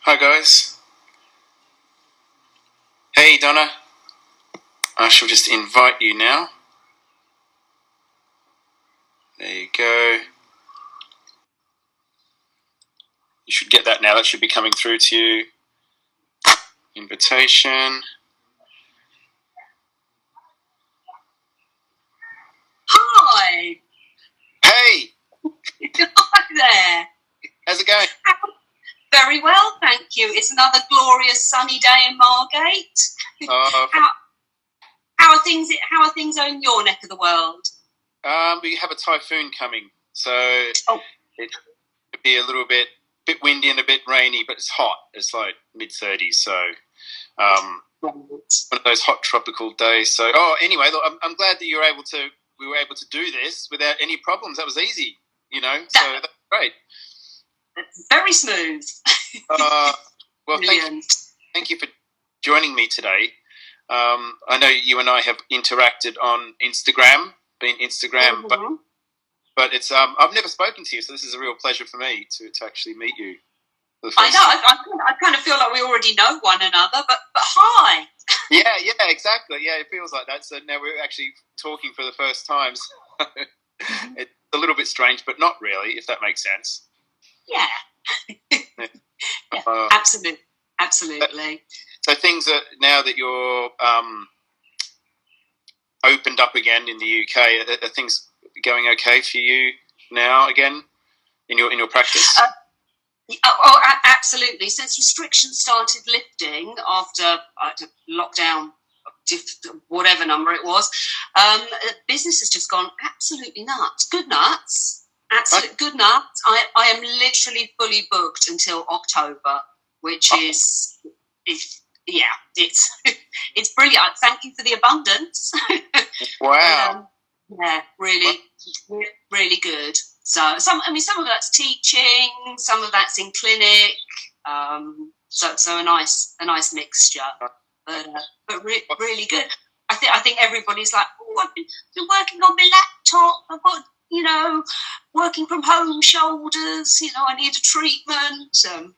Hi guys. Hey Donna. I shall just invite you now. There you go. You should get that now. That should be coming through to you. Invitation. Hi. Hey. Hi there. How's it going? Very well, thank you. It's another glorious sunny day in Margate. How are things? How are things in your neck of the world? We have a typhoon coming, so it could be a little bit windy and a bit rainy, but it's hot. It's like mid-30s, so one of those hot tropical days. So, anyway, look, I'm glad that we were able to do this without any problems. That was easy, so that's great. Very smooth. Well, thank you for joining me today. I know you and I have interacted on Instagram, but it's I've never spoken to you, so this is a real pleasure for me to actually meet you. I know. I kind of feel like we already know one another, but hi. Yeah, exactly. Yeah, it feels like that. So now we're actually talking for the first time. So it's a little bit strange, but not really, if that makes sense. Yeah. Yeah, absolutely. So things are, now that you're opened up again in the UK, are things going okay for you now again in your practice? Absolutely. Since restrictions started lifting after lockdown, whatever number it was, business has just gone absolutely nuts. Good nuts. Absolute good nuts. I am literally fully booked until October, which is it's it's brilliant. Thank you for the abundance. Wow. Yeah, really good. So some of that's teaching, some of that's in clinic. So a nice mixture, but really good. I think everybody's like, I've been working on my laptop. I've got working from home shoulders. I need a treatment. So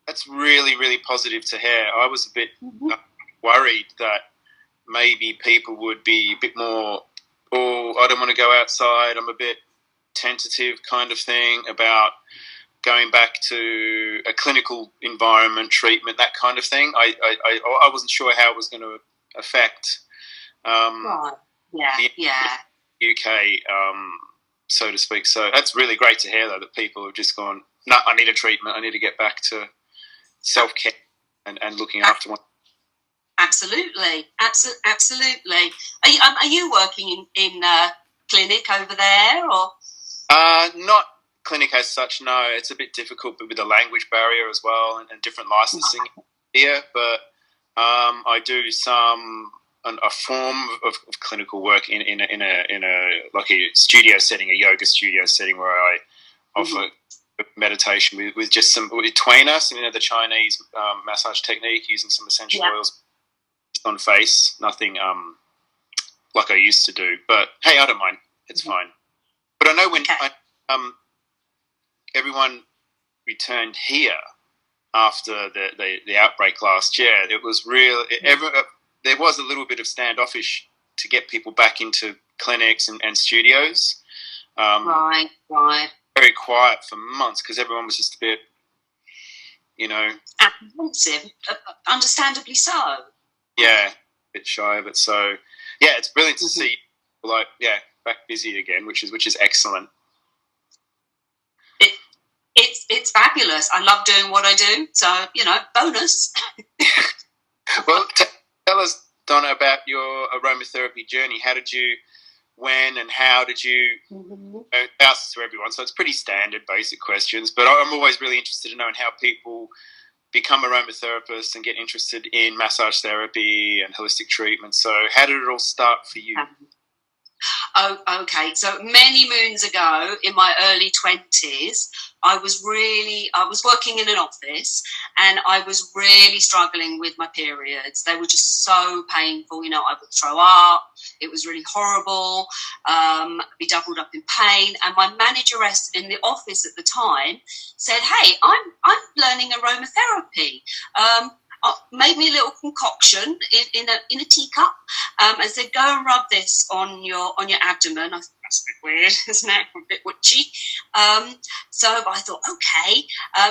that's really, really positive to hear. I was a bit worried that maybe people would be a bit more, I don't want to go outside, I'm a bit tentative kind of thing about going back to a clinical environment, treatment, that kind of thing. I wasn't sure how it was going to affect the UK, so to speak. So that's really great to hear, though, that people have just gone, no, I need a treatment, I need to get back to self-care and looking after one. Absolutely. Are you working in clinic over there, or? Not clinic as such. No, it's a bit difficult, but with the language barrier as well, and different licensing here. But I do a form of clinical work in a like a studio setting, a yoga studio setting, where I offer meditation with just with Tuina, the Chinese massage technique, using some essential oils on face. Nothing like I used to do, but hey, I don't mind. It's fine. But I know when everyone returned here after the outbreak last year, it was real. There was a little bit of standoffish to get people back into clinics and studios. Right. Very quiet for months because everyone was just a bit, apprehensive. Understandably so. Yeah, a bit shy of it. So, yeah, it's brilliant to see, back busy again, which is excellent. It's fabulous. I love doing what I do. So, bonus. Well, tell us, Donna, about your aromatherapy journey. When and how did you ask to everyone? So it's pretty standard, basic questions, but I'm always really interested to know how people become aromatherapists and get interested in massage therapy and holistic treatment. So how did it all start for you? Oh, okay. So many moons ago, in my early 20s, I was working in an office, and I was really struggling with my periods. They were just so painful. You know, I would throw up. It was really horrible. Be doubled up in pain. And my manageress in the office at the time said, "Hey, I'm learning aromatherapy. Made me a little concoction in a teacup, and said, go and rub this on your abdomen." I thought, that's a bit weird, isn't it? A bit witchy. So I thought, okay,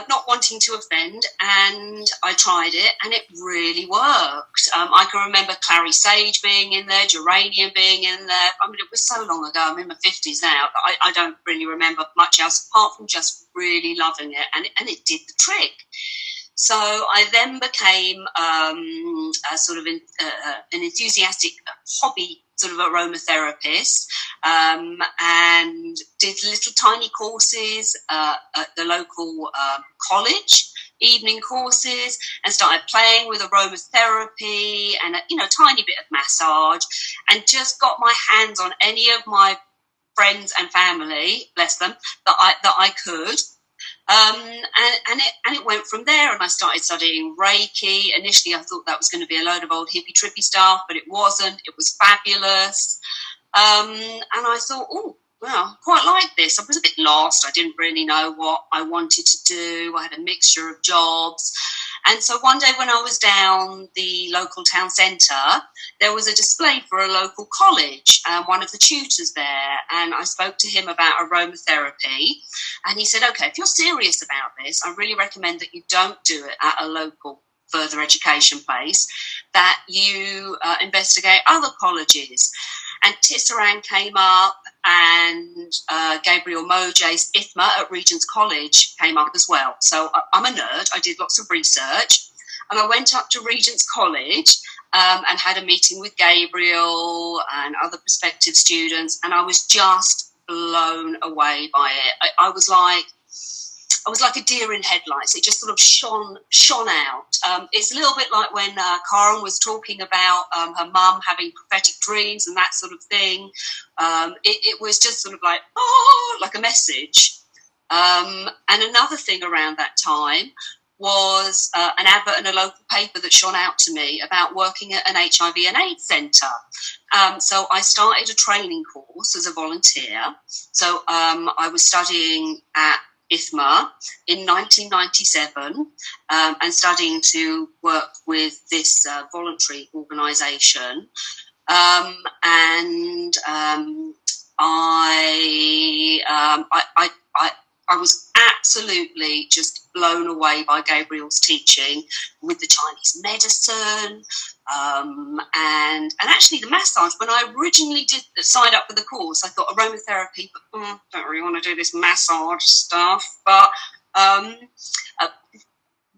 not wanting to offend, and I tried it, and it really worked. I can remember clary sage being in there, geranium being in there. I mean, it was so long ago. I'm in my 50s now, but I don't really remember much else apart from just really loving it, and it did the trick. So I then became a sort of an enthusiastic hobby sort of aromatherapist, and did little tiny courses at the local college, evening courses, and started playing with aromatherapy and a tiny bit of massage, and just got my hands on any of my friends and family, bless them, that I could. And it went from there, and I started studying Reiki. Initially, I thought that was going to be a load of old hippie trippy stuff, but it wasn't. It was fabulous. And I thought, oh, well, quite like this. I was a bit lost. I didn't really know what I wanted to do. I had a mixture of jobs. And so one day when I was down the local town centre, there was a display for a local college, one of the tutors there, and I spoke to him about aromatherapy, and he said, okay, if you're serious about this, I really recommend that you don't do it at a local further education place, that you investigate other colleges. And Tisserand came up, and Gabriel Mojay's IFPA at Regent's College came up as well. So I'm a nerd. I did lots of research, and I went up to Regent's College and had a meeting with Gabriel and other prospective students, and I was just blown away by it. I was like a deer in headlights. It just sort of shone out. It's a little bit like when Karen was talking about her mum having prophetic dreams and that sort of thing. It was just sort of like, oh, like a message. And another thing around that time was an advert in a local paper that shone out to me about working at an HIV and AIDS centre. So I started a training course as a volunteer. So I was studying at IFPA in 1997 and studying to work with this voluntary organisation. I was absolutely just blown away by Gabriel's teaching with the Chinese medicine and actually the massage. When I originally signed up for the course, I thought aromatherapy, but don't really want to do this massage stuff. But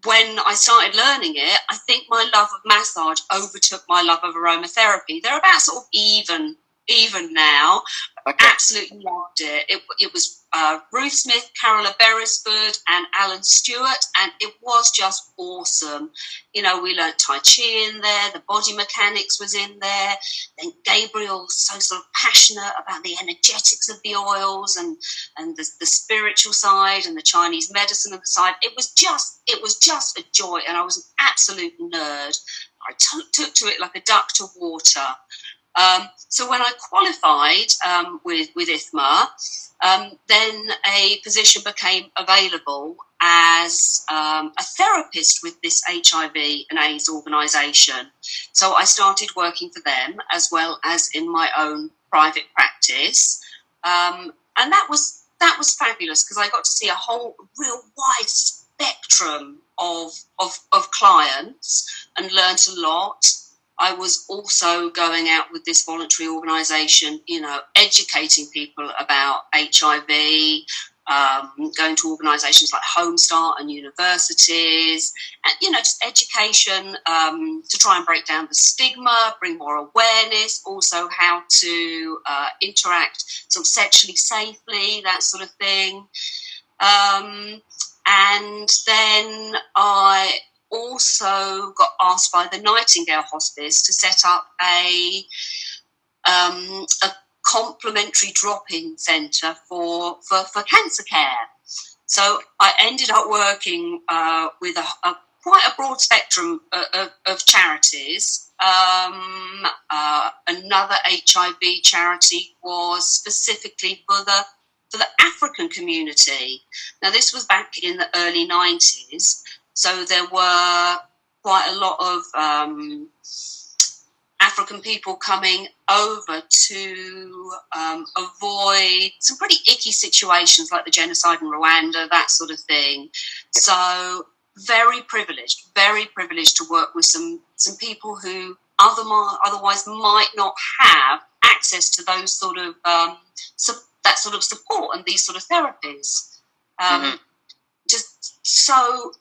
when I started learning it, I think my love of massage overtook my love of aromatherapy. They're about sort of even now. Okay. Absolutely loved it. It was Ruth Smith, Carola Beresford and Alan Stewart, and it was just awesome. You know, we learnt Tai Chi in there, the body mechanics was in there, then Gabriel was so sort of passionate about the energetics of the oils and the spiritual side and the Chinese medicine side. It was just a joy, and I was an absolute nerd. I took to it like a duck to water. So when I qualified with IFPA, then a position became available as a therapist with this HIV and AIDS organisation. So I started working for them as well as in my own private practice, and that was fabulous because I got to see a whole real wide spectrum of clients and learnt a lot. I was also going out with this voluntary organisation, you know, educating people about HIV, going to organisations like Home Start and universities, and, you know, just education to try and break down the stigma, bring more awareness, also how to interact sort of sexually safely, that sort of thing. And then I also got asked by the Nightingale Hospice to set up a complementary drop-in centre for cancer care. So I ended up working with a quite a broad spectrum of charities. Another HIV charity was specifically for the African community. Now, this was back in the early 90s, so there were quite a lot of African people coming over to avoid some pretty icky situations like the genocide in Rwanda, that sort of thing. So very privileged to work with some people who otherwise might not have access to those sort of that sort of support and these sort of therapies. Just so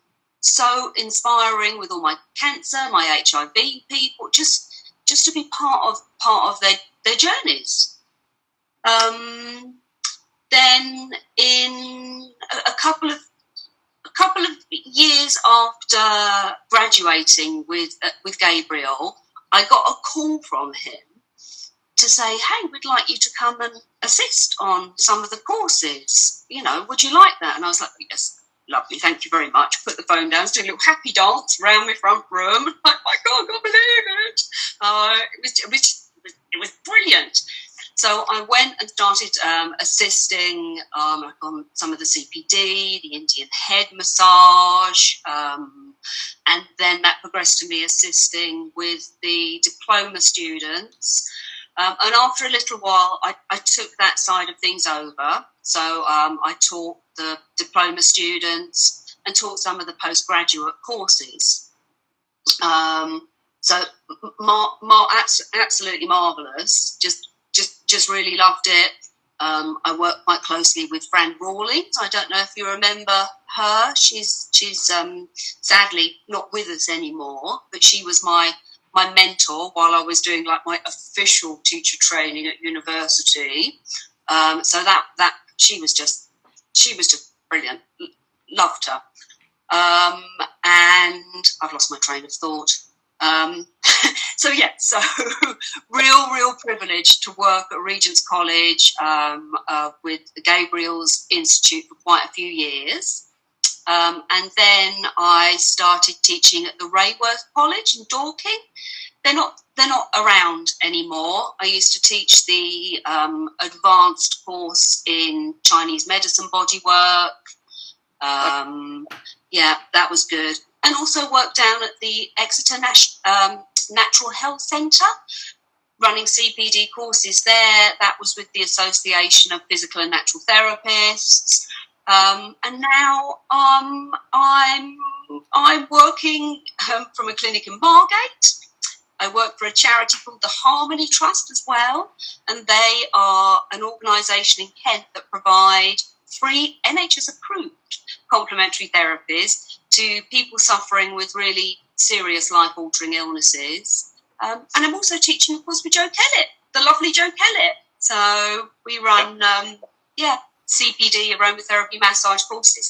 inspiring with all my cancer, my HIV people, just to be part of their journeys. Then in a couple of years after graduating with Gabriel, I got a call from him to say, hey, we'd like you to come and assist on some of the courses. Would you like that? And I was like, yes, lovely, thank you very much. Put the phone down, doing a little happy dance around my front room. Like, my God, I can't believe it. It was brilliant. So I went and started assisting on some of the CPD, the Indian head massage, and then that progressed to me assisting with the diploma students. And after a little while, I took that side of things over. So I taught the diploma students and taught some of the postgraduate courses. So absolutely marvellous. Just really loved it. I worked quite closely with Fran Rawlings. I don't know if you remember her. She's sadly not with us anymore, but she was my mentor while I was doing like my official teacher training at university. So that she was just brilliant. Loved her. And I've lost my train of thought. So real privilege to work at Regent's College with Gabriel's Institute for quite a few years. And then I started teaching at the Rayworth College in Dorking. They're not around anymore. I used to teach the advanced course in Chinese medicine bodywork. That was good. And also worked down at the Exeter Natural Health Centre, running CPD courses there. That was with the Association of Physical and Natural Therapists. And now I'm working from a clinic in Margate. I work for a charity called the Harmony Trust as well, and they are an organisation in Kent that provide free NHS-approved complementary therapies to people suffering with really serious life-altering illnesses. And I'm also teaching, of course, with Jo Kellett, the lovely Jo Kellett. So we run, CPD, aromatherapy massage courses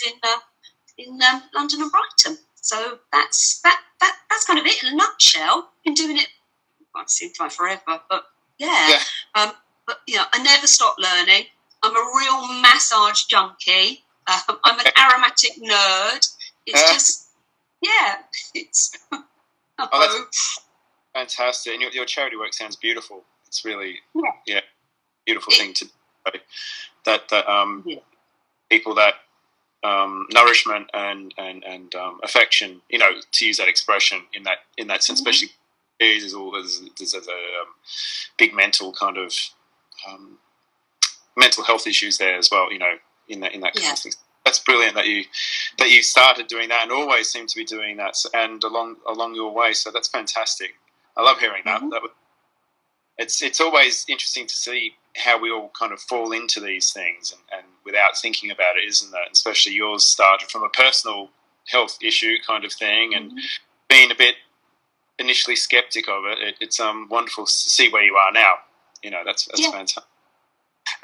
in London and Brighton. So that's kind of it in a nutshell. Been doing it, it seems like forever, but yeah. But I never stop learning. I'm a real massage junkie. I'm an aromatic nerd. It's just, it's. Oh, that's fantastic. And your charity work sounds beautiful. It's really, beautiful thing to do. That people that nourishment and affection, to use that expression in that sense, especially there's a big mental kind of mental health issues there as well. In that kind of thing. That's brilliant that you started doing that and always seem to be doing that and along your way. So that's fantastic. I love hearing that. It's always interesting to see how we all kind of fall into these things and without thinking about it, isn't it? Especially yours started from a personal health issue kind of thing and being a bit initially skeptic of it. It's wonderful to see where you are now. That's fantastic.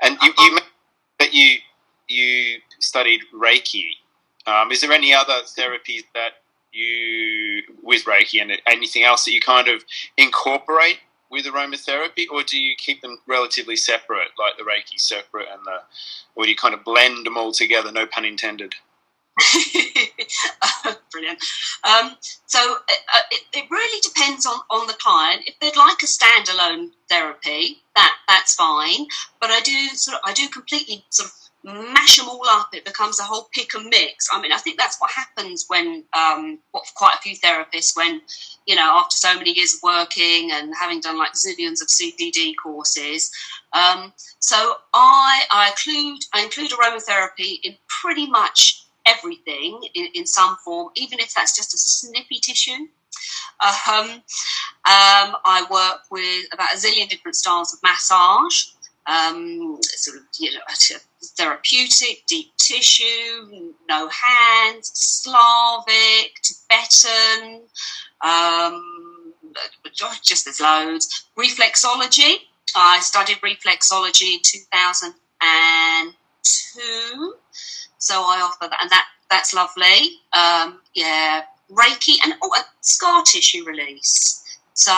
And you mentioned that you studied Reiki. Is there any other therapies that you, with Reiki and anything else that you kind of incorporate with aromatherapy, or do you keep them relatively separate, like the Reiki separate or do you kind of blend them all together? No pun intended. Brilliant. So it really depends on the client. If they'd like a standalone therapy, that's fine. But I do completely sort of mash them all up. It becomes a whole pick and mix. I mean, I think that's what happens when quite a few therapists, when after so many years of working and having done like zillions of CPD courses. So I include aromatherapy in pretty much everything in some form, even if that's just a snippy tissue. I work with about a zillion different styles of massage, sort of therapeutic, deep tissue, no hands, Slavic, Tibetan, just there's loads. Reflexology. I studied reflexology in 2002. So I offer that, and that's lovely. Reiki and scar tissue release. So,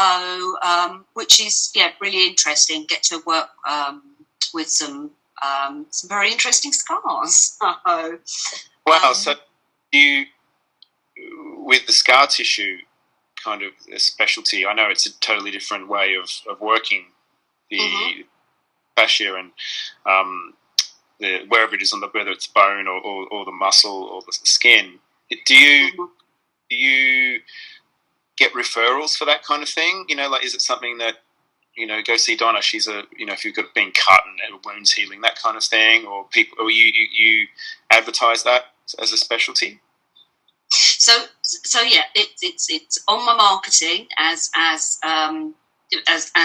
which is really interesting. Get to work with some very interesting scars. Wow. So you, with the scar tissue kind of a specialty, I know it's a totally different way of working the fascia and wherever it is whether it's bone or the muscle or the skin. Do you get referrals for that kind of thing? Like, is it something that, go see Donna, she's if you've got been cut and wounds healing, that kind of thing, or people, or you advertise that as a specialty? So yeah, it's on my marketing as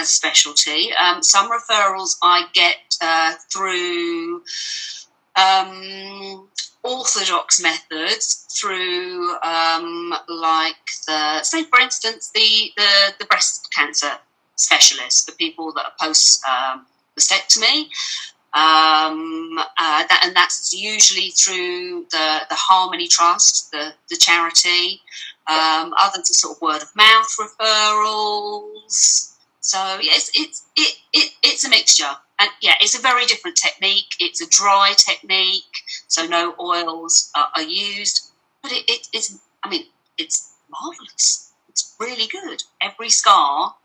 specialty. Some referrals I get through orthodox methods, through say for instance the breast cancer specialist, the people that are post mastectomy, and that's usually through the Harmony Trust, the charity. Others are sort of word of mouth referrals. So yes, it's a mixture, and it's a very different technique. It's a dry technique, so no oils are used. But it's marvelous. It's really good. Every scar,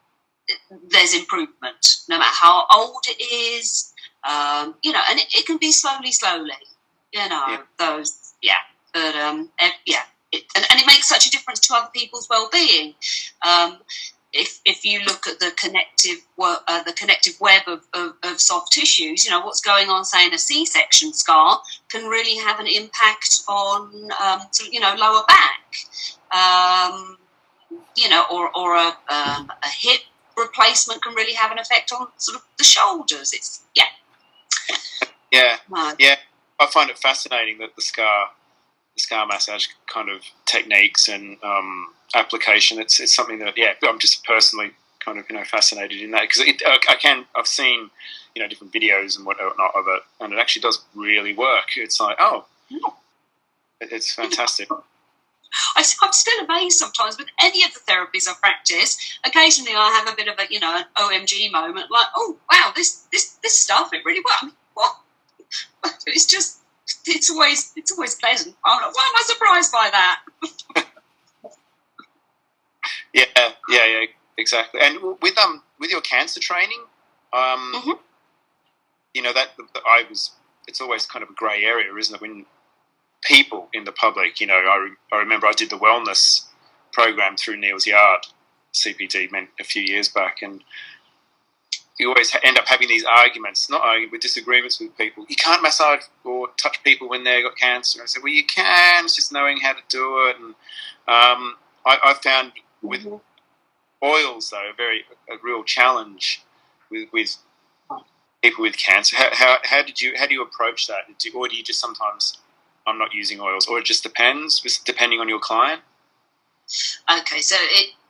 there's improvement, no matter how old it is. And it can be slowly. And it makes such a difference to other people's well-being. If you look at the connective web of soft tissues, what's going on, say, in a C-section scar can really have an impact on lower back, or a hip replacement can really have an effect on sort of the shoulders. I find it fascinating that the scar massage kind of technies and application. It's something that I'm just personally kind of fascinated in that, because I've seen different videos and whatnot of it, and it actually does really work. It's like it's fantastic. I'm still amazed sometimes with any of the therapies I practice. Occasionally, I have a bit of an OMG moment, like, oh wow, this stuff, it really works. I mean, what? It's always pleasant. I'm like, why am I surprised by that? Yeah, exactly. And with your cancer training, it's always kind of a grey area, isn't it? When people in the public, I remember I did the wellness program through Neil's Yard, CPD, a few years back, and you always end up having these with disagreements with people. You can't massage or touch people when they've got cancer. I said, well, you can. It's just knowing how to do it. And I found with oils, though, a real challenge with people with cancer. How do you approach that? Or do you just sometimes, I'm not using oils, or it just depends, depending on your client? Okay, so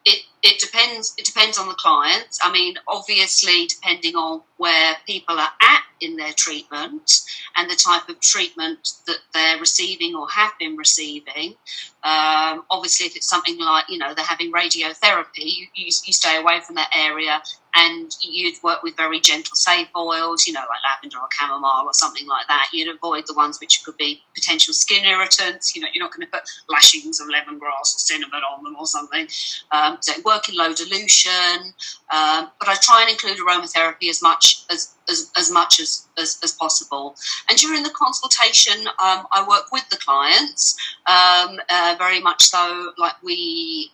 it depends. It depends on the client. I mean, obviously, depending on where people are at in their treatment and the type of treatment that they're receiving or have been receiving. Obviously, if it's something like, they're having radiotherapy, you stay away from that area, and you'd work with very gentle, safe oils, like lavender or chamomile or something like that. You'd avoid the ones which could be potential skin irritants. You're not going to put lashings of lemongrass or cinnamon on them or something. So work in low dilution. But I try and include aromatherapy as much as possible. And during the consultation, I work with the clients, very much so. Like we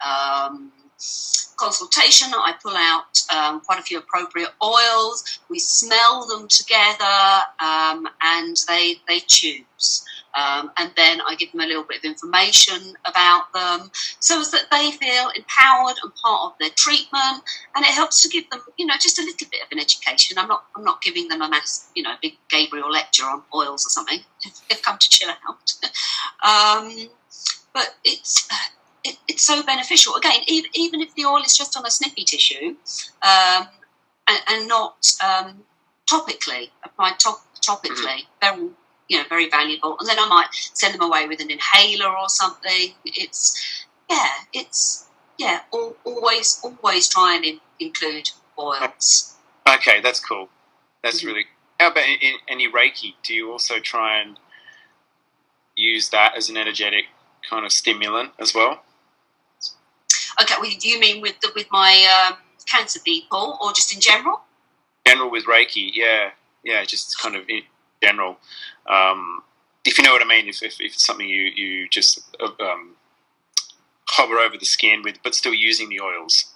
consultation, I pull out quite a few appropriate oils. We smell them together, and they choose. And then I give them a little bit of information about them, so as that they feel empowered and part of their treatment. And it helps to give them, just a little bit of an education. I'm not giving them a mass, big Gabriel lecture on oils or something. They've come to chill out. But it's so beneficial. Again, even if the oil is just on a snippy tissue, and not topically, applied topically, very valuable. And then I might send them away with an inhaler or something. Always try and include oils. Okay, that's cool. That's really. How about in any Reiki? Do you also try and use that as an energetic kind of stimulant as well? Okay, well, do you mean with my cancer people, or just in general? General with Reiki, yeah, just kind of in general. If you know what I mean, if it's something you just hover over the skin with, but still using the oils.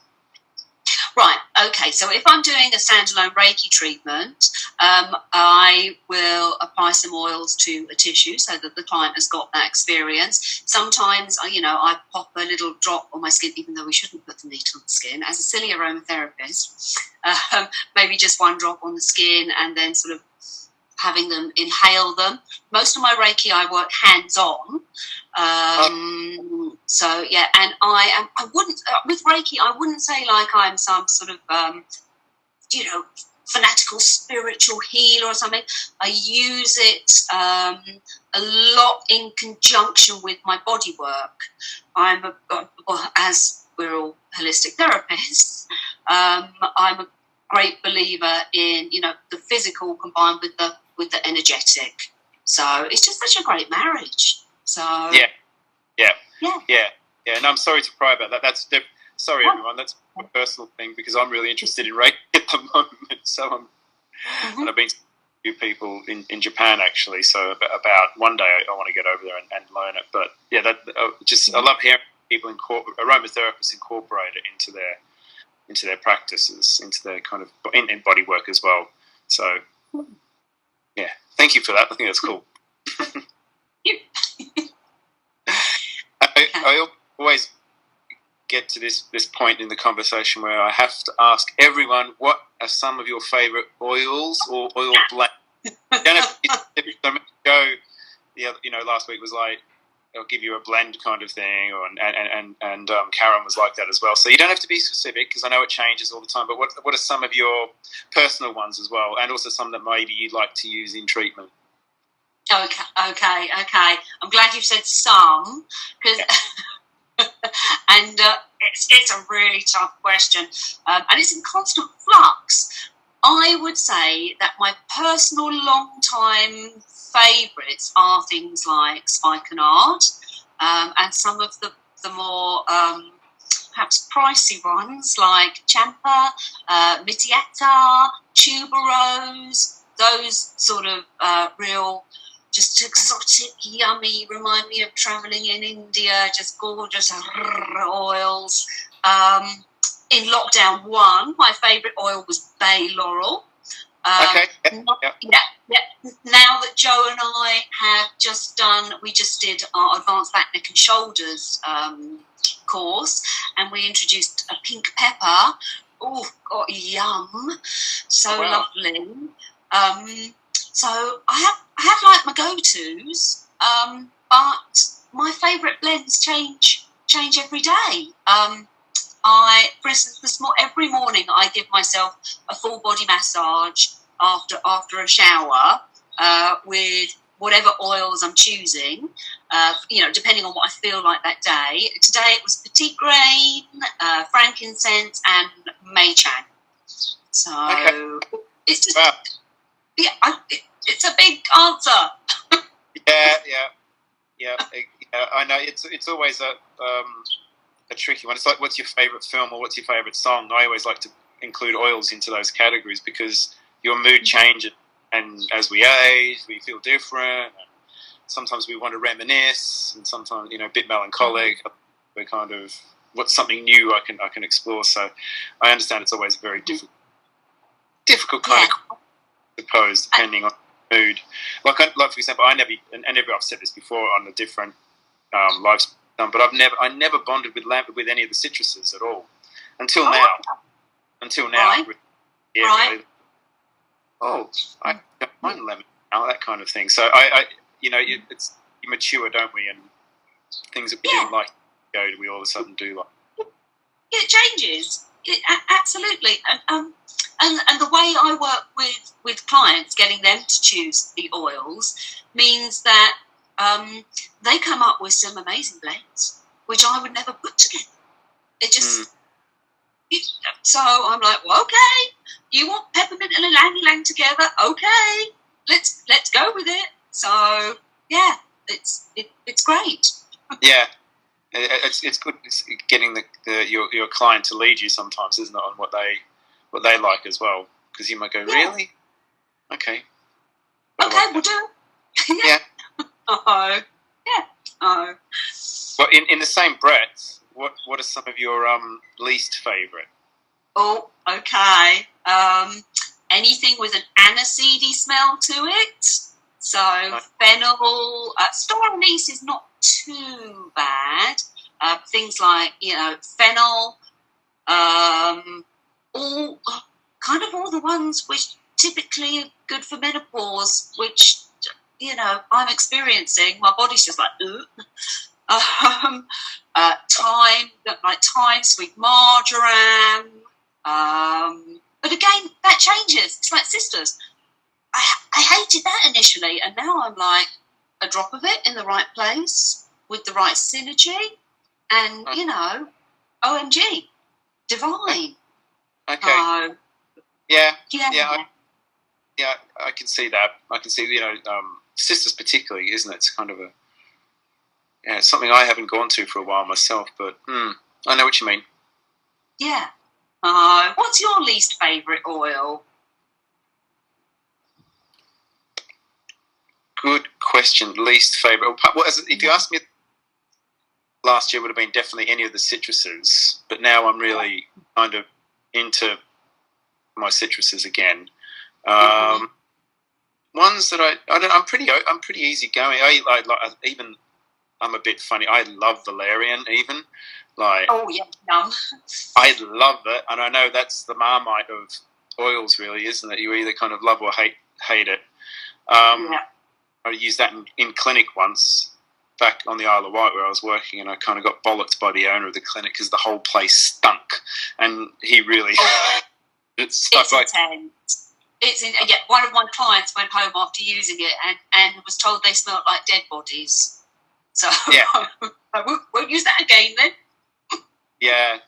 Right, okay, so if I'm doing a standalone Reiki treatment, I will apply some oils to a tissue so that the client has got that experience. Sometimes, I pop a little drop on my skin, even though we shouldn't put the needle on the skin. As a silly aromatherapist, maybe just one drop on the skin and then sort of having them inhale them. Most of my Reiki, I work hands-on. So yeah, and I wouldn't with Reiki. I wouldn't say like I'm some sort of fanatical spiritual healer or something. I use it a lot in conjunction with my body work. As we're all holistic therapists, I'm a great believer in the physical combined with the energetic. So it's just such a great marriage. So yeah. And I'm sorry to pry about that. Everyone. That's a personal thing because I'm really interested in Reiki at the moment. So and I've been to a few people in Japan actually. So about one day I want to get over there and learn it. But yeah, I love hearing people aromatherapists incorporate it into their practices, into their kind of in body work as well. So yeah, thank you for that. I think that's cool. I always get to this point in the conversation where I have to ask everyone, what are some of your favourite oils or oil blends? Last week was like, I'll give you a blend kind of thing, and Karen was like that as well. So you don't have to be specific because I know it changes all the time. But what are some of your personal ones as well, and also some that maybe you'd like to use in treatment? Okay. I'm glad you've said some because, and it's a really tough question, and it's in constant flux. I would say that my personal long-time favourites are things like spikenard, and some of the more perhaps pricey ones like champa, mitietta, tuberose. Those sort of real, just exotic, yummy, remind me of travelling in India, just gorgeous oils. In lockdown 1, my favourite oil was bay laurel. Okay. Now that Joe and I have we just did our advanced back, neck and shoulders course, and we introduced a pink pepper. Oh, God, yum. So lovely. So I have like my go-tos, but my favourite blends change every day. For instance, every morning I give myself a full body massage after a shower with whatever oils I'm choosing, depending on what I feel like that day. Today it was petite grain, frankincense, and Mei-Chang. So it's just, it's a big answer. Yeah. I know it's always a tricky one. It's like, what's your favourite film or what's your favourite song? I always like to include oils into those categories because your mood changes, and as we age, we feel different. Sometimes we want to reminisce, and sometimes a bit melancholic. We're kind of, what's something new I can explore. So I understand it's always a very difficult kind of, I suppose, depending on mood. Like for example, I've said this before on a different lifestyle, but I never bonded with any of the citruses at all until now. Right. Really. Oh, I don't mind lemon now, that kind of thing. So I you mature, don't we? And things that we didn't like we all of a sudden do like. It changes. Absolutely. And the way I work with clients, getting them to choose the oils, means that they come up with some amazing blends, which I would never put together. It just... So I'm like, well, okay, you want peppermint and ylang-ylang together? Okay, let's go with it. So yeah, it's great. Yeah, it's good. It's getting your client to lead you sometimes, isn't it, on what they like as well? Because you might go, really? Okay. We'll do it. Yeah. Oh, yeah. Oh. Well, in the same breath, what are some of your least favourite? Oh, okay. Anything with an aniseedy smell to it. So fennel, star anise is not too bad. Things like fennel, all the ones which typically are good for menopause, which I'm experiencing. My body's just like, thyme, sweet marjoram. But again, that changes. It's like sisters. I hated that initially, and now I'm like, a drop of it in the right place with the right synergy, and OMG, divine. Okay. Yeah. I can see that. I can see sisters particularly, isn't it? It's kind of it's something I haven't gone to for a while myself, but I know what you mean. Yeah. What's your least favourite oil? Good question. Least favourite. Well, if you asked me last year, would have been definitely any of the citruses, but now I'm really kind of into my citruses again. Ones that I'm pretty easygoing. I'm a bit funny. I love valerian even. Like, oh yeah, yum. I love it, and I know that's the Marmite of oils, really, isn't it? You either kind of love or hate it. I used that in clinic once, back on the Isle of Wight where I was working, and I kind of got bollocked by the owner of the clinic because the whole place stunk, and he really... It's intense. One of my clients went home after using it and was told they smelled like dead bodies. So I won't use that again then. Yeah,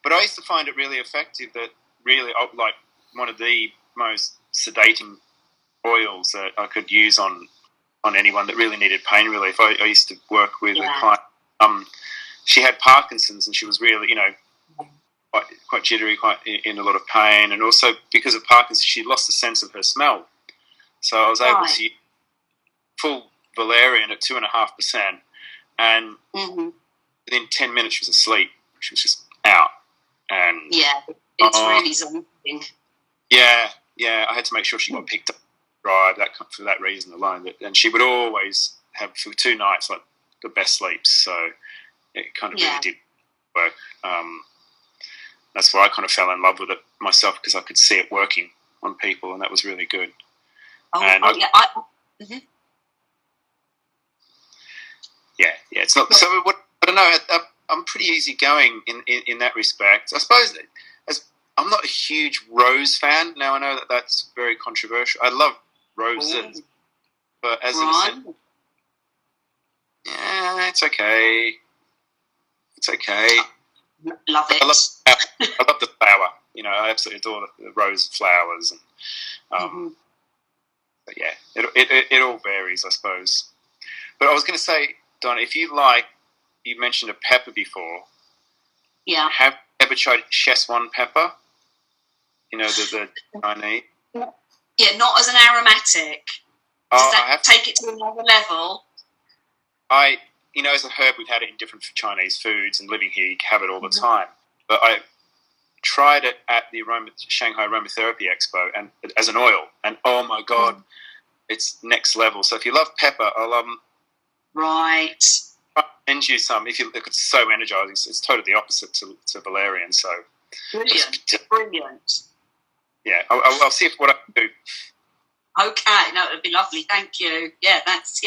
but I used to find it really effective. That really, like, one of the most sedating oils that I could use on anyone that really needed pain relief. I used to work with a client. She had Parkinson's, and she was really, quite jittery, quite in a lot of pain, and also because of Parkinson's, she lost the sense of her smell. So I was able to use full valerian at 2.5%, and within 10 minutes she was asleep. She was just out, and it's really something. Yeah, I had to make sure she got picked up, for that reason alone. And she would always have for 2 nights like the best sleeps. So it kind of really did work. That's why I kind of fell in love with it myself, because I could see it working on people, and that was really good. It's not. So I don't know. I'm pretty easygoing in that respect. I suppose I'm not a huge rose fan. Now, I know that that's very controversial. I love roses, but as an essential, yeah, it's okay. It's okay. Love it. I love the flower. You know, I absolutely adore the rose flowers, and but yeah, it all varies, I suppose. But I was going to say, Donna, if you mentioned a pepper before. Yeah. Have you ever tried Szechuan pepper? You know, the Chinese. Yeah, not as an aromatic. Does that take it to another level? As a herb, we've had it in different Chinese foods, and living here, you have it all the time. But I tried it at the Shanghai Aromatherapy Expo, and as an oil, and oh my God, it's next level. So if you love pepper, I'll right. send you some. If you look, it's so energizing. It's totally opposite to valerian. So brilliant. Yeah, I'll see what I can do. Okay, no, it'd be lovely. Thank you. Yeah, that's.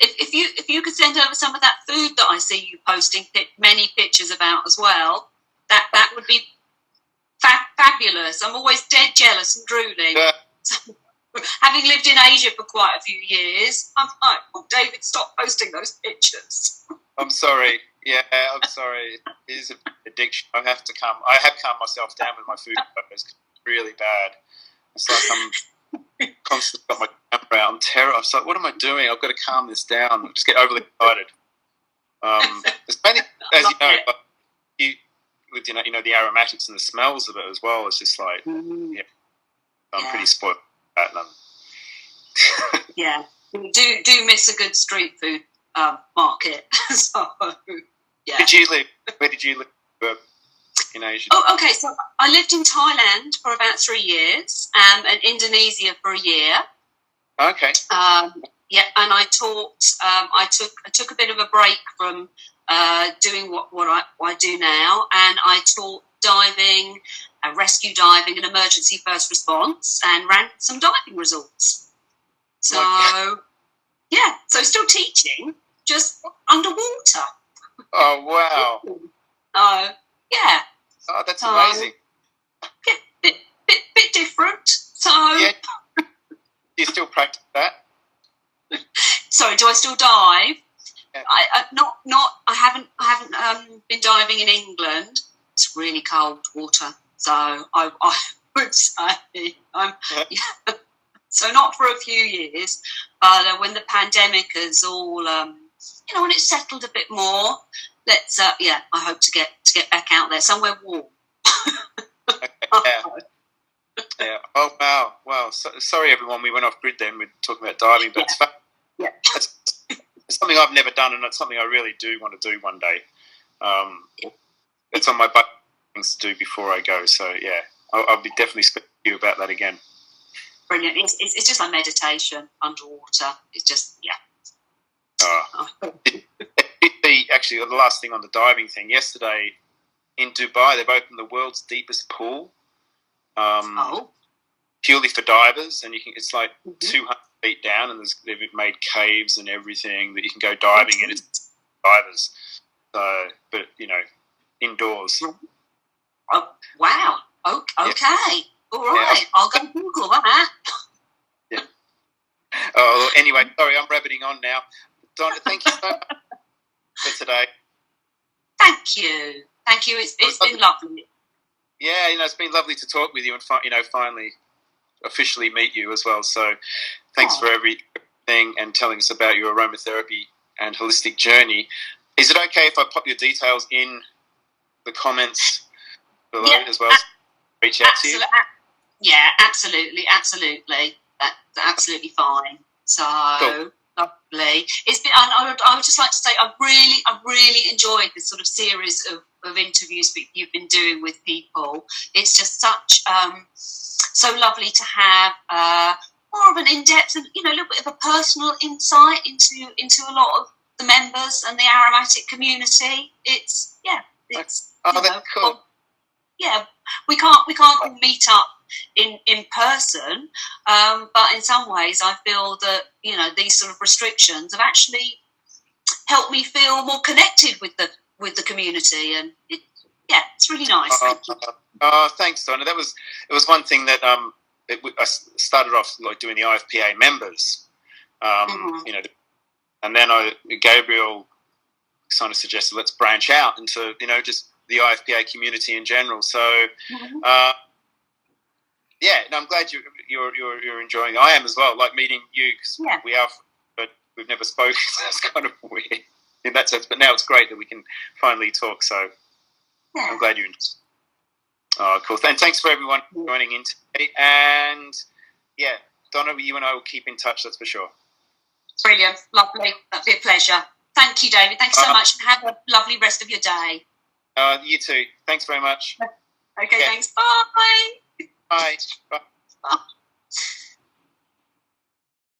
If you could send over some of that food that I see you posting many pictures about as well, that would be fabulous. I'm always dead jealous and drooling. Having lived in Asia for quite a few years, I'm like, oh, David, stop posting those pictures. I'm sorry. Yeah, I'm sorry. It is an addiction. I have calmed myself down with my food photos. It's really bad. It's like I'm constantly got my camera out. I'm terrified. I'm like, what am I doing? I've got to calm this down. I just get overly excited. It's mainly, as you know, with the aromatics and the smells of it as well. It's just like, I'm pretty spoiled. Yeah, do miss a good street food market. So, yeah. Where did you live in Asia? Oh, okay. So I lived in Thailand for about 3 years, and Indonesia for a year. Okay. Yeah, and I taught. I took a bit of a break from doing what I do now, and I taught diving, rescue diving, and emergency first response, and ran some diving resorts. So, yeah, so still teaching, just underwater. Oh, wow. Yeah. Oh, that's amazing. Bit different. So, yeah. Do you still practice that? Sorry, do I still dive? Yeah. I haven't been diving in England. It's really cold water, so I would say so not for a few years, but when the pandemic is all when it's settled a bit more, let's I hope to get back out there somewhere warm. Yeah. Yeah. Oh wow. So, sorry everyone, we went off grid then. We're talking about diving, but it's something I've never done, and it's something I really do want to do one day. It's on my bucket things to do before I go. So yeah, I'll be definitely speaking to you about that again. Brilliant. It's just like meditation underwater. It's just Actually, the last thing on the diving thing, yesterday in Dubai, they've opened the world's deepest pool. Purely for divers, and it's like 200 feet down, and they've made caves and everything that you can go diving in. It's divers, but indoors. Oh, wow. Okay. All right. Yeah, I'll go Google that. Yeah. Oh, anyway, sorry, I'm rabbiting on now. Donna, thank you so much for today. Thank you. It's been lovely. Yeah, it's been lovely to talk with you and finally officially meet you as well. So thanks for everything and telling us about your aromatherapy and holistic journey. Is it okay if I pop your details in the comments below as well? Reach out to you? Yeah, absolutely. That's absolutely fine. So cool. Lovely. It's been. I would just like to say I really enjoyed this sort of series of interviews that you've been doing with people. It's just such so lovely to have more of an in-depth and a little bit of a personal insight into a lot of the members and the aromatic community. It's that's cool. Yeah, we can't all meet up in person, but in some ways I feel that these sort of restrictions have actually helped me feel more connected with the community, and Yeah, it's really nice. Thank you. Thanks, Donna. It was one thing that I started off like doing the IFPA members, you know, and then Gabriel kind of suggested let's branch out into, you know, just the IFPA community in general. So, yeah, no, I'm glad you're enjoying it. I am as well. Like meeting you because we are, but we've never spoken. So that's kind of weird in that sense. But now it's great that we can finally talk. So I'm glad you enjoyed. Oh, cool. And thanks for everyone joining in today. And yeah, Donna, you and I will keep in touch. That's for sure. Brilliant, lovely. That'd be a pleasure. Thank you, David. Thanks so much. Have a lovely rest of your day. You too. Thanks very much. Okay, thanks. Bye. Bye. Bye. Bye.